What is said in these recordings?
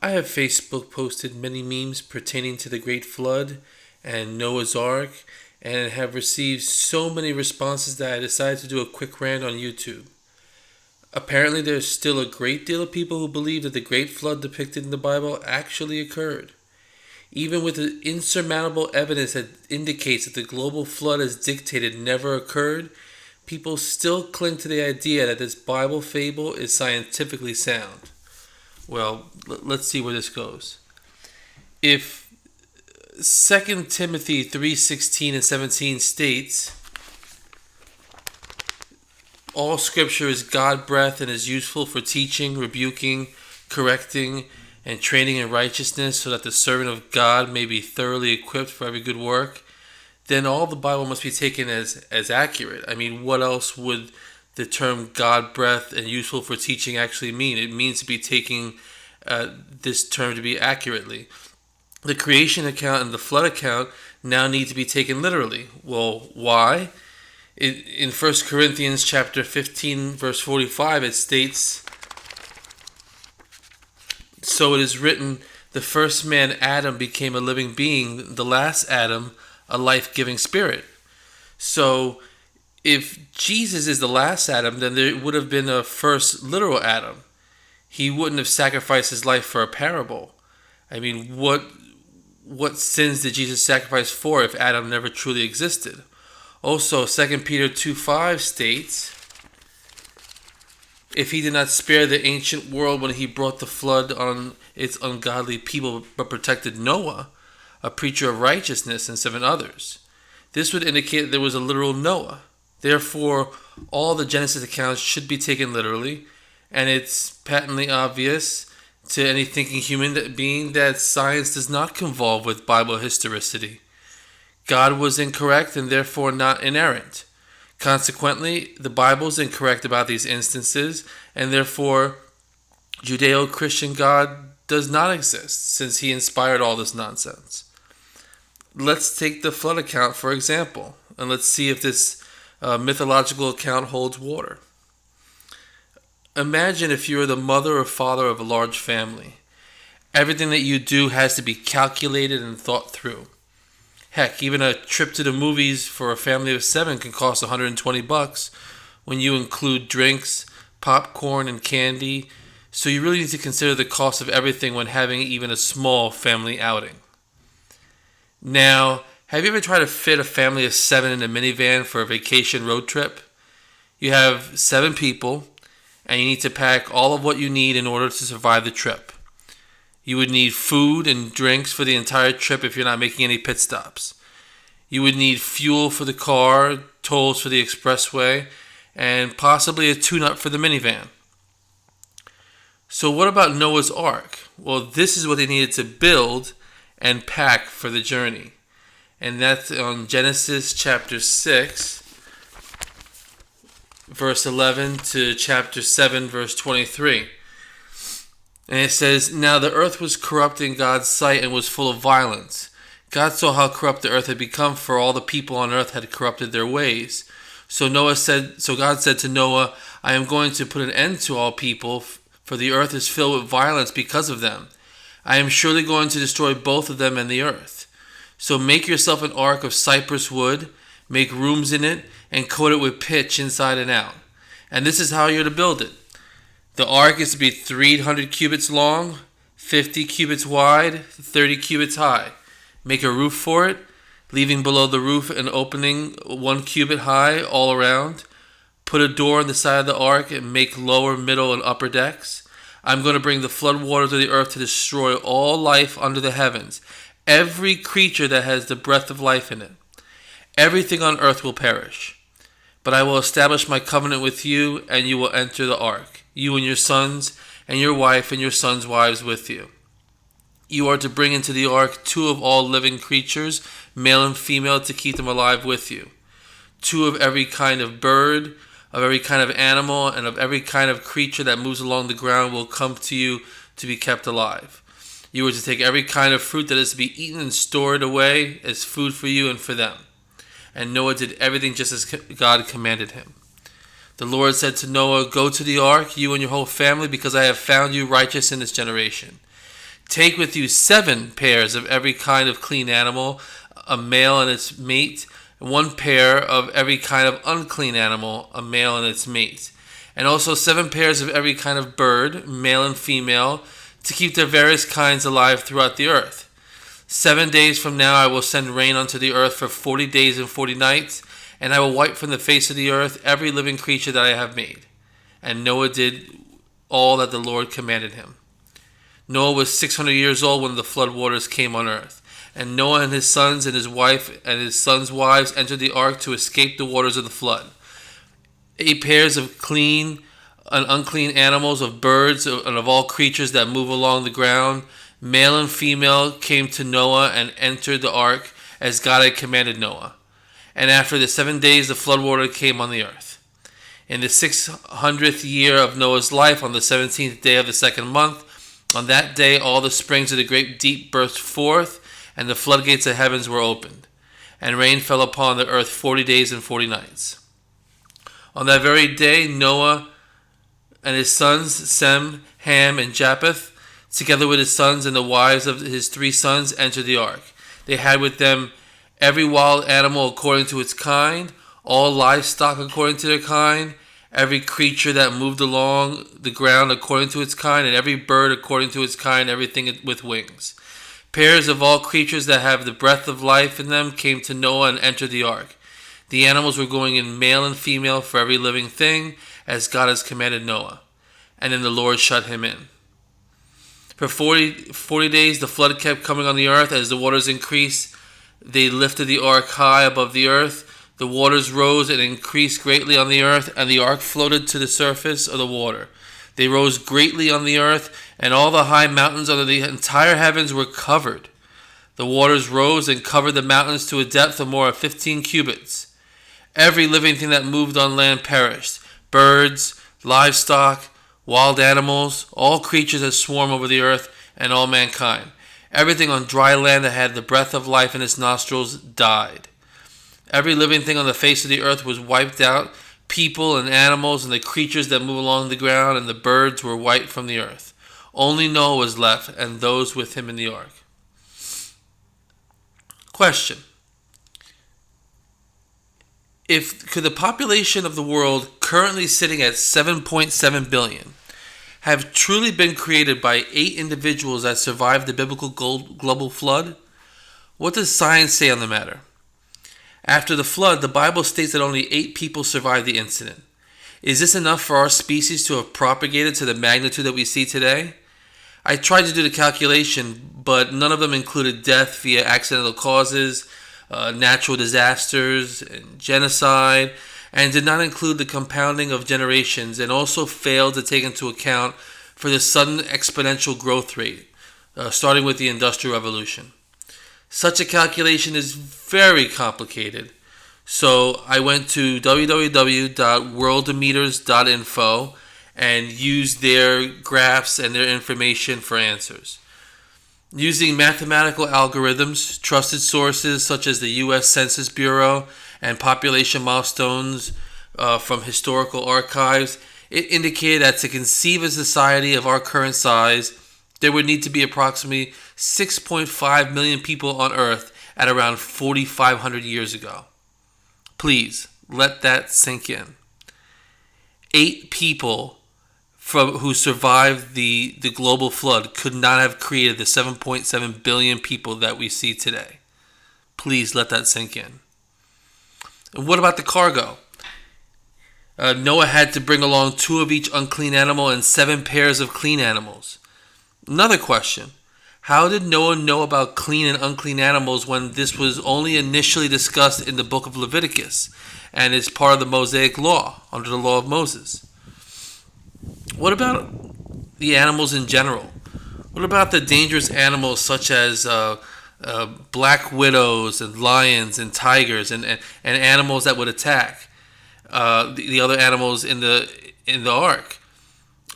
I have Facebook posted many memes pertaining to the Great Flood and Noah's Ark, and have received so many responses that I decided to do a quick rant on YouTube. Apparently, there's still a great deal of people who believe that the Great Flood depicted in the Bible actually occurred. Even with the insurmountable evidence that indicates that the global flood as dictated never occurred, people still cling to the idea that this Bible fable is scientifically sound. Well, let's see where this goes. If 2 Timothy 3:16 and 17 states, all scripture is God-breathed and is useful for teaching, rebuking, correcting, and training in righteousness, so that the servant of God may be thoroughly equipped for every good work, then all the Bible must be taken as accurate. I mean, what else would the term God-breathed and useful for teaching actually mean? It means to be taking this term to be accurately. The creation account and the flood account now need to be taken literally. Well, why? In 1 Corinthians chapter 15, verse 45, it states, "So it is written, the first man, Adam, became a living being, the last Adam, a life-giving spirit." So, if Jesus is the last Adam, then there would have been a first literal Adam. He wouldn't have sacrificed his life for a parable. I mean, what sins did Jesus sacrifice for if Adam never truly existed? Also, 2 Peter 2:5 states, "If he did not spare the ancient world when he brought the flood on its ungodly people, but protected Noah, a preacher of righteousness, and 7 others." This would indicate that there was a literal Noah. Therefore, all the Genesis accounts should be taken literally, and it's patently obvious to any thinking human being that science does not convolve with Bible historicity. God was incorrect and therefore not inerrant. Consequently, the Bible is incorrect about these instances, and therefore Judeo-Christian God does not exist, since he inspired all this nonsense. Let's take the flood account for example, and let's see if this mythological account holds water. Imagine if you are the mother or father of a large family. Everything that you do has to be calculated and thought through. Heck, even a trip to the movies for a family of 7 can cost $120 when you include drinks, popcorn, and candy. So you really need to consider the cost of everything when having even a small family outing. Now, have you ever tried to fit a family of 7 in a minivan for a vacation road trip? You have 7 people, and you need to pack all of what you need in order to survive the trip. You would need food and drinks for the entire trip if you're not making any pit stops. You would need fuel for the car, tolls for the expressway, and possibly a tune-up for the minivan. So what about Noah's Ark? Well, this is what they needed to build and pack for the journey. And that's on Genesis chapter 6, verse 11 to chapter 7, verse 23. And it says, "Now the earth was corrupt in God's sight and was full of violence. God saw how corrupt the earth had become, for all the people on earth had corrupted their ways. So God said to Noah, I am going to put an end to all people, for the earth is filled with violence because of them. I am surely going to destroy both of them and the earth. So make yourself an ark of cypress wood, make rooms in it, and coat it with pitch inside and out. And this is how you're to build it. The ark is to be 300 cubits long, 50 cubits wide, 30 cubits high. Make a roof for it, leaving below the roof an opening 1 cubit high all around. Put a door on the side of the ark and make lower, middle, and upper decks. I'm going to bring the flood waters of the earth to destroy all life under the heavens, every creature that has the breath of life in it. Everything on earth will perish. But I will establish my covenant with you, and you will enter the ark, you and your sons, and your wife and your sons' wives with you. You are to bring into the ark 2 of all living creatures, male and female, to keep them alive with you. 2 of every kind of bird, of every kind of animal, and of every kind of creature that moves along the ground will come to you to be kept alive. You are to take every kind of fruit that is to be eaten and store it away as food for you and for them. And Noah did everything just as God commanded him. The Lord said to Noah, Go to the ark, you and your whole family, because I have found you righteous in this generation. Take with you 7 pairs of every kind of clean animal, a male and its mate, and 1 pair of every kind of unclean animal, a male and its mate, and also 7 pairs of every kind of bird, male and female, to keep their various kinds alive throughout the earth. 7 days from now I will send rain unto the earth for 40 days and 40 nights, and I will wipe from the face of the earth every living creature that I have made. And Noah did all that the Lord commanded him. Noah was 600 years old when the flood waters came on earth. And Noah and his sons and his wife and his sons' wives entered the ark to escape the waters of the flood. 8 pairs of clean and unclean animals, of birds, and of all creatures that move along the ground, male and female, came to Noah and entered the ark as God had commanded Noah. And after the 7 days, the flood water came on the earth. In the 600th year of Noah's life, on the 17th day of the 2nd month, on that day all the springs of the great deep burst forth, and the floodgates of heavens were opened, and rain fell upon the earth 40 days and 40 nights. On that very day Noah and his sons, Sem, Ham, and Japheth, together with his sons and the wives of his 3 sons, entered the ark. They had with them every wild animal according to its kind, all livestock according to their kind, every creature that moved along the ground according to its kind, and every bird according to its kind, everything with wings. Pairs of all creatures that have the breath of life in them came to Noah and entered the ark. The animals were going in male and female for every living thing, as God has commanded Noah. And then the Lord shut him in. For 40 days the flood kept coming on the earth. As the waters increased, they lifted the ark high above the earth. The waters rose and increased greatly on the earth, and the ark floated to the surface of the water. They rose greatly on the earth, and all the high mountains under the entire heavens were covered. The waters rose and covered the mountains to a depth of more than 15 cubits. Every living thing that moved on land perished. Birds, livestock, wild animals, all creatures that swarm over the earth, and all mankind. Everything on dry land that had the breath of life in its nostrils died. Every living thing on the face of the earth was wiped out. People and animals and the creatures that move along the ground and the birds were wiped from the earth. Only Noah was left, and those with him in the ark. Question. Could the population of the world, currently sitting at 7.7 billion, have truly been created by 8 individuals that survived the biblical global flood? What does science say on the matter? After the flood, the Bible states that only 8 people survived the incident. Is this enough for our species to have propagated to the magnitude that we see today? I tried to do the calculation, but none of them included death via accidental causes, natural disasters, and genocide, and did not include the compounding of generations, and also failed to take into account for the sudden exponential growth rate, starting with the Industrial Revolution. Such a calculation is very complicated, so I went to www.worldometers.info and used their graphs and their information for answers. Using mathematical algorithms, trusted sources such as the U.S. Census Bureau, and population milestones from historical archives, it indicated that to conceive a society of our current size, there would need to be approximately 6.5 million people on Earth at around 4,500 years ago. Please, let that sink in. 8 people who survived the global flood could not have created the 7.7 billion people that we see today. Please let that sink in. And what about the cargo? Noah had to bring along 2 of each unclean animal and 7 pairs of clean animals. Another question. How did Noah know about clean and unclean animals when this was only initially discussed in the book of Leviticus and is part of the Mosaic law, under the law of Moses? What about the animals in general? What about the dangerous animals such as black widows and lions and tigers and animals that would attack the other animals in the ark?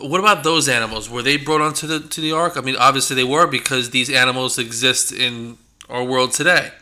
What about those animals? Were they brought onto the ark? I mean, obviously they were, because these animals exist in our world today.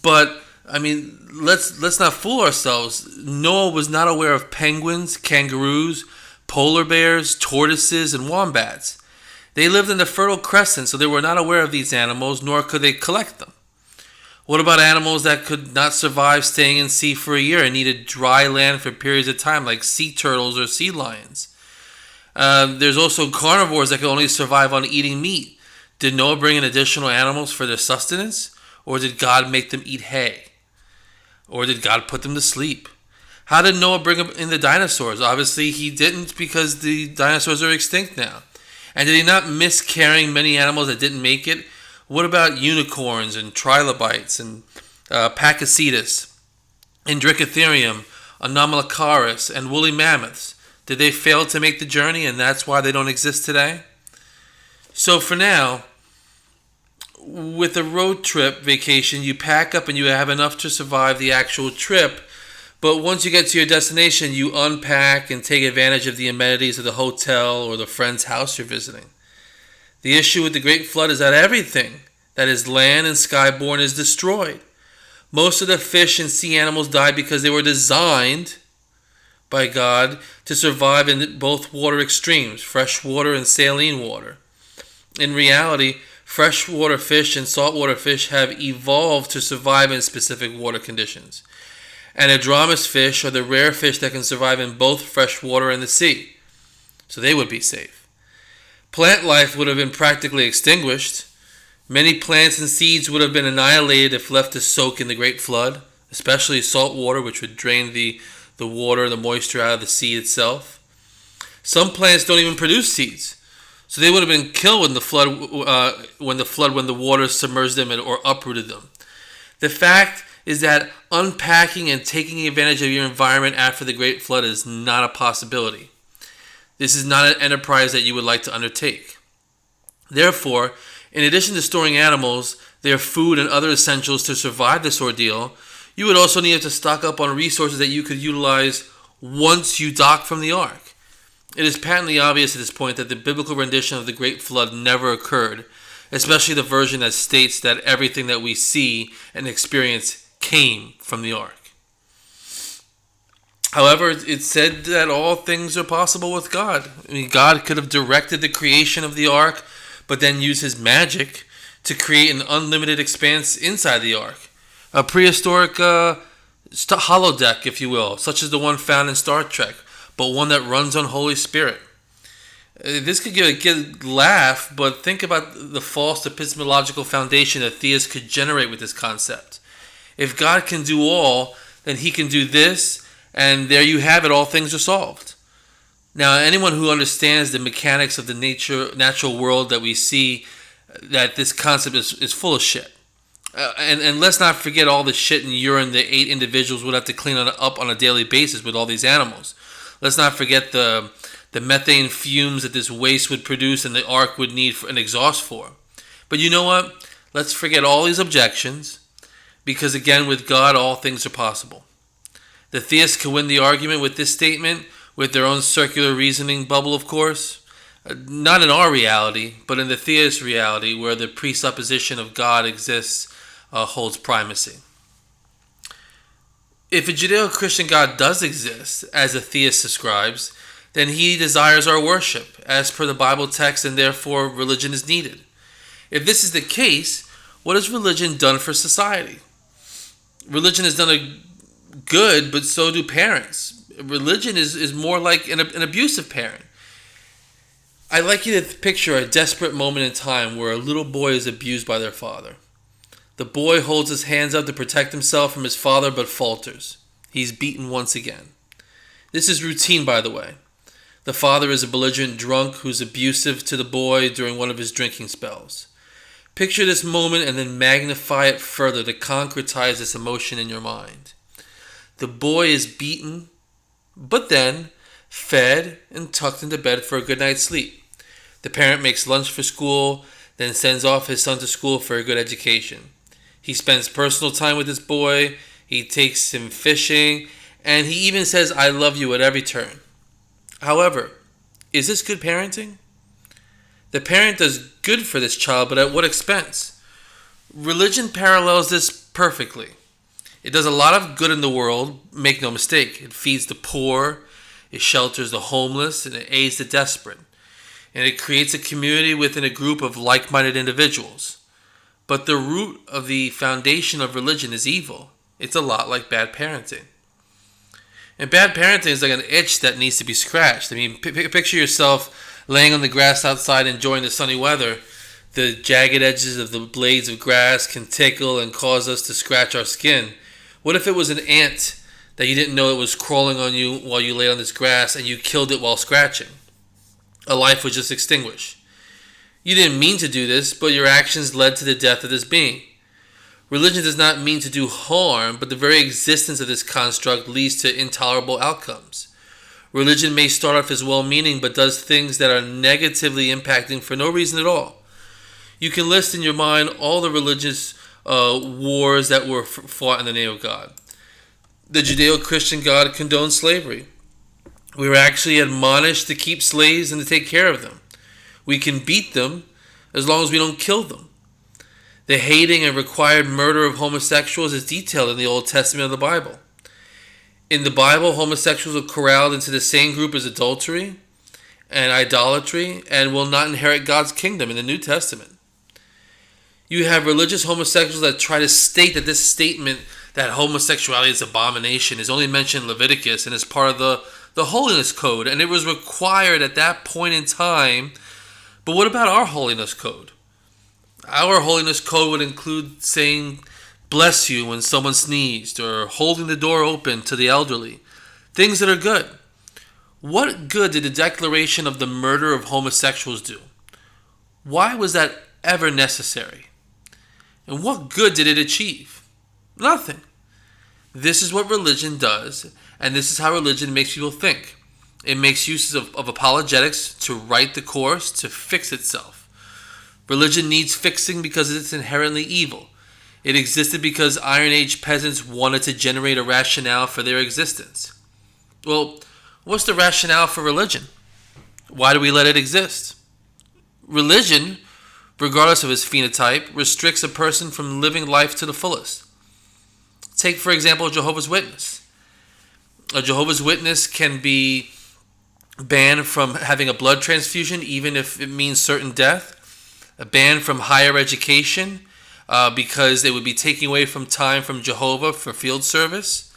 But I mean, let's not fool ourselves. Noah was not aware of penguins, kangaroos, polar bears, tortoises, and wombats. They lived in the Fertile Crescent, so they were not aware of these animals, nor could they collect them. What about animals that could not survive staying in sea for a year and needed dry land for periods of time, like sea turtles or sea lions? There's also carnivores that could only survive on eating meat. Did Noah bring in additional animals for their sustenance? Or did God make them eat hay? Or did God put them to sleep? How did Noah bring in the dinosaurs? Obviously, he didn't, because the dinosaurs are extinct now. And did he not miss carrying many animals that didn't make it? What about unicorns and trilobites and Pakicetus, Indricotherium, Anomalocaris, and woolly mammoths? Did they fail to make the journey, and that's why they don't exist today? So for now, with a road trip vacation, you pack up and you have enough to survive the actual trip. But once you get to your destination, you unpack and take advantage of the amenities of the hotel or the friend's house you're visiting. The issue with the Great Flood is that everything that is land and skyborne is destroyed. Most of the fish and sea animals died because they were designed by God to survive in both water extremes, freshwater and saline water. In reality, freshwater fish and saltwater fish have evolved to survive in specific water conditions. Anadromous fish are the rare fish that can survive in both freshwater and the sea, so they would be safe. Plant life would have been practically extinguished. Many plants and seeds would have been annihilated if left to soak in the Great Flood, especially salt water, which would drain the water, the moisture out of the seed itself. Some plants don't even produce seeds, so they would have been killed when the water submerged them or uprooted them. The fact is that unpacking and taking advantage of your environment after the Great Flood is not a possibility. This is not an enterprise that you would like to undertake. Therefore, in addition to storing animals, their food, and other essentials to survive this ordeal, you would also need to stock up on resources that you could utilize once you dock from the ark. It is patently obvious at this point that the biblical rendition of the Great Flood never occurred, especially the version that states that everything that we see and experience came from the ark. However, it's said that all things are possible with God. I mean, God could have directed the creation of the ark, but then used his magic to create an unlimited expanse inside the ark. A prehistoric holodeck, if you will, such as the one found in Star Trek, but one that runs on Holy Spirit. This could give a good laugh, but think about the false epistemological foundation that theists could generate with this concept. If God can do all, then he can do this, and there you have it, all things are solved. Now, anyone who understands the mechanics of the natural world that we see, that this concept is full of shit. And let's not forget all the shit and urine the 8 individuals would have to clean up on a daily basis with all these animals. Let's not forget the methane fumes that this waste would produce and the ark would need an exhaust for. But you know what? Let's forget all these objections, because again, with God, all things are possible. The theists can win the argument with this statement, with their own circular reasoning bubble, of course. Not in our reality, but in the theist reality, where the presupposition of God exists, holds primacy. If a Judeo-Christian God does exist, as a theist describes, then he desires our worship, as per the Bible text, and therefore religion is needed. If this is the case, what has religion done for society? Religion has done a good, but so do parents. Religion is more like an abusive parent. I'd like you to picture a desperate moment in time where a little boy is abused by their father. The boy holds his hands up to protect himself from his father, but falters. He's beaten once again. This is routine, by the way. The father is a belligerent drunk who's abusive to the boy during one of his drinking spells. Picture this moment and then magnify it further to concretize this emotion in your mind. The boy is beaten, but then fed and tucked into bed for a good night's sleep. The parent makes lunch for school, then sends off his son to school for a good education. He spends personal time with this boy, he takes him fishing, and he even says, "I love you" at every turn. However, is this good parenting? The parent does good for this child, but at what expense? Religion parallels this perfectly. It does a lot of good in the world, make no mistake. It feeds the poor, it shelters the homeless, and it aids the desperate. and it creates a community within a group of like-minded individuals. But the root of the foundation of religion is evil. It's a lot like bad parenting. And bad parenting is like an itch that needs to be scratched. I mean, picture yourself laying on the grass outside enjoying the sunny weather. The jagged edges of the blades of grass can tickle and cause us to scratch our skin. What if it was an ant that you didn't know it was crawling on you while you lay on this grass and you killed it while scratching? A life would just extinguish. You didn't mean to do this, but your actions led to the death of this being. Religion does not mean to do harm, but the very existence of this construct leads to intolerable outcomes. Religion may start off as well-meaning, but does things that are negatively impacting for no reason at all. You can list in your mind all the religious wars that were fought in the name of God. The Judeo-Christian God condoned slavery. We were actually admonished to keep slaves and to take care of them. We can beat them as long as we don't kill them. The hating and required murder of homosexuals is detailed in the Old Testament of the Bible. In the Bible, homosexuals are corralled into the same group as adultery and idolatry and will not inherit God's kingdom in the New Testament. You have religious homosexuals that try to state that this statement that homosexuality is abomination is only mentioned in Leviticus and is part of the holiness code, and it was required at that point in time. But what about our holiness code? Our holiness code would include saying bless you when someone sneezed or holding the door open to the elderly. Things that are good. What good did the declaration of the murder of homosexuals do? Why was that ever necessary? And what good did it achieve? Nothing. This is what religion does, and this is how religion makes people think. It makes use of apologetics to right the course, to fix itself. Religion needs fixing because it's inherently evil. It existed because Iron Age peasants wanted to generate a rationale for their existence. Well, what's the rationale for religion? Why do we let it exist? Religion, regardless of its phenotype, restricts a person from living life to the fullest. Take, for example, a Jehovah's Witness. A Jehovah's Witness can be banned from having a blood transfusion, even if it means certain death. A ban from higher education because they would be taking away from time from Jehovah for field service.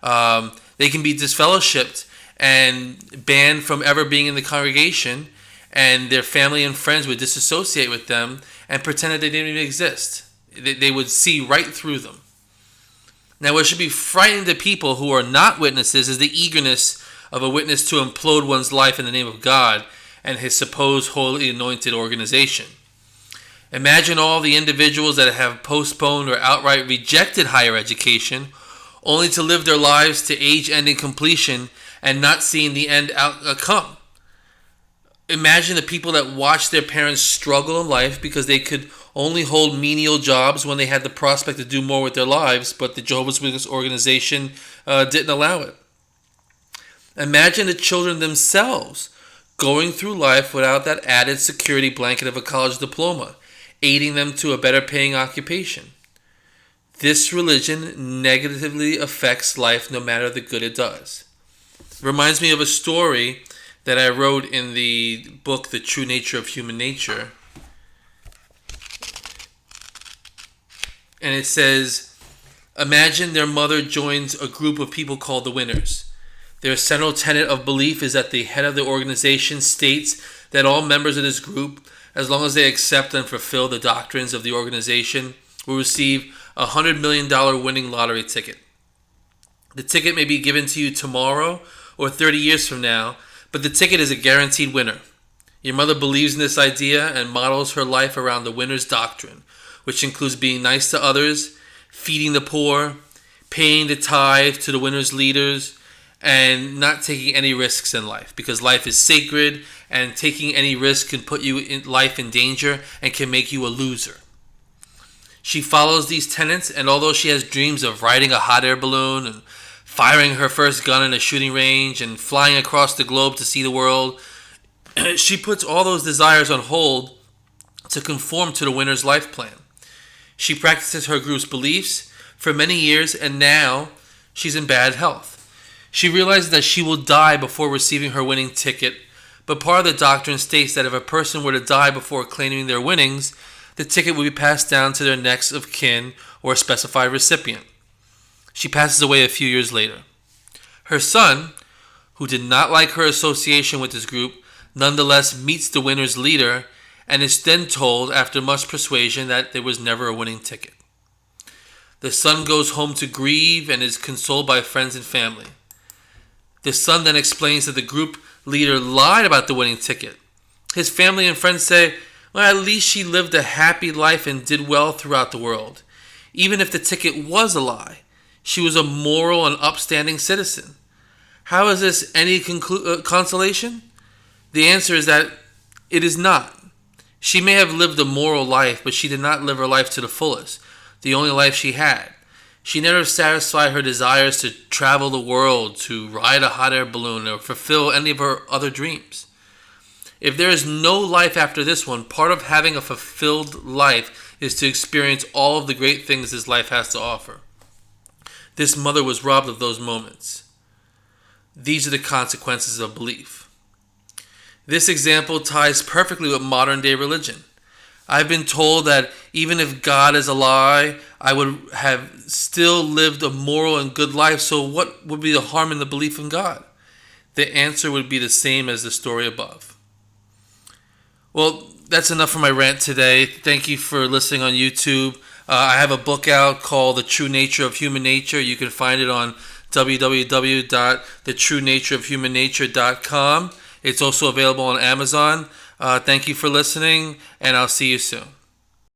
They can be disfellowshipped and banned from ever being in the congregation, and their family and friends would disassociate with them and pretend that they didn't even exist. They would see right through them. Now, what should be frightening to people who are not witnesses is the eagerness of a witness to implode one's life in the name of God and his supposed holy anointed organization. Imagine all the individuals that have postponed or outright rejected higher education only to live their lives to age-ending completion and not seeing the end come. Imagine the people that watched their parents struggle in life because they could only hold menial jobs when they had the prospect to do more with their lives, but the Jehovah's Witnesses organization didn't allow it. Imagine the children themselves going through life without that added security blanket of a college diploma, aiding them to a better paying occupation. This religion negatively affects life no matter the good it does. It reminds me of a story that I wrote in the book, The True Nature of Human Nature. And it says, imagine their mother joins a group of people called the Winners. Their central tenet of belief is that the head of the organization states that all members of this group, as long as they accept and fulfill the doctrines of the organization, will receive a $100 million winning lottery ticket. The ticket may be given to you tomorrow or 30 years from now, but the ticket is a guaranteed winner. Your mother believes in this idea and models her life around the winner's doctrine, which includes being nice to others, feeding the poor, paying the tithe to the winner's leaders, and not taking any risks in life, because life is sacred and taking any risk can put you in life in danger and can make you a loser. She follows these tenets, and although she has dreams of riding a hot air balloon and firing her first gun in a shooting range and flying across the globe to see the world, she puts all those desires on hold to conform to the winner's life plan. She practices her group's beliefs for many years, and now she's in bad health. She realizes that she will die before receiving her winning ticket, but part of the doctrine states that if a person were to die before claiming their winnings, the ticket would be passed down to their next of kin or a specified recipient. She passes away a few years later. Her son, who did not like her association with this group, nonetheless meets the winner's leader and is then told, after much persuasion, that there was never a winning ticket. The son goes home to grieve and is consoled by friends and family. The son then explains that the group leader lied about the winning ticket. His family and friends say, well, at least she lived a happy life and did well throughout the world. Even if the ticket was a lie, she was a moral and upstanding citizen. How is this any consolation? The answer is that it is not. She may have lived a moral life, but she did not live her life to the fullest, the only life she had. She never satisfied her desires to travel the world, to ride a hot air balloon, or fulfill any of her other dreams. If there is no life after this one, part of having a fulfilled life is to experience all of the great things this life has to offer. This mother was robbed of those moments. These are the consequences of belief. This example ties perfectly with modern day religion. I've been told that even if God is a lie, I would have still lived a moral and good life, so what would be the harm in the belief in God? The answer would be the same as the story above. Well, that's enough for my rant today. Thank you for listening on YouTube. I have a book out called The True Nature of Human Nature. You can find it on www.thetruenatureofhumannature.com. It's also available on Amazon. Thank you for listening, and I'll see you soon.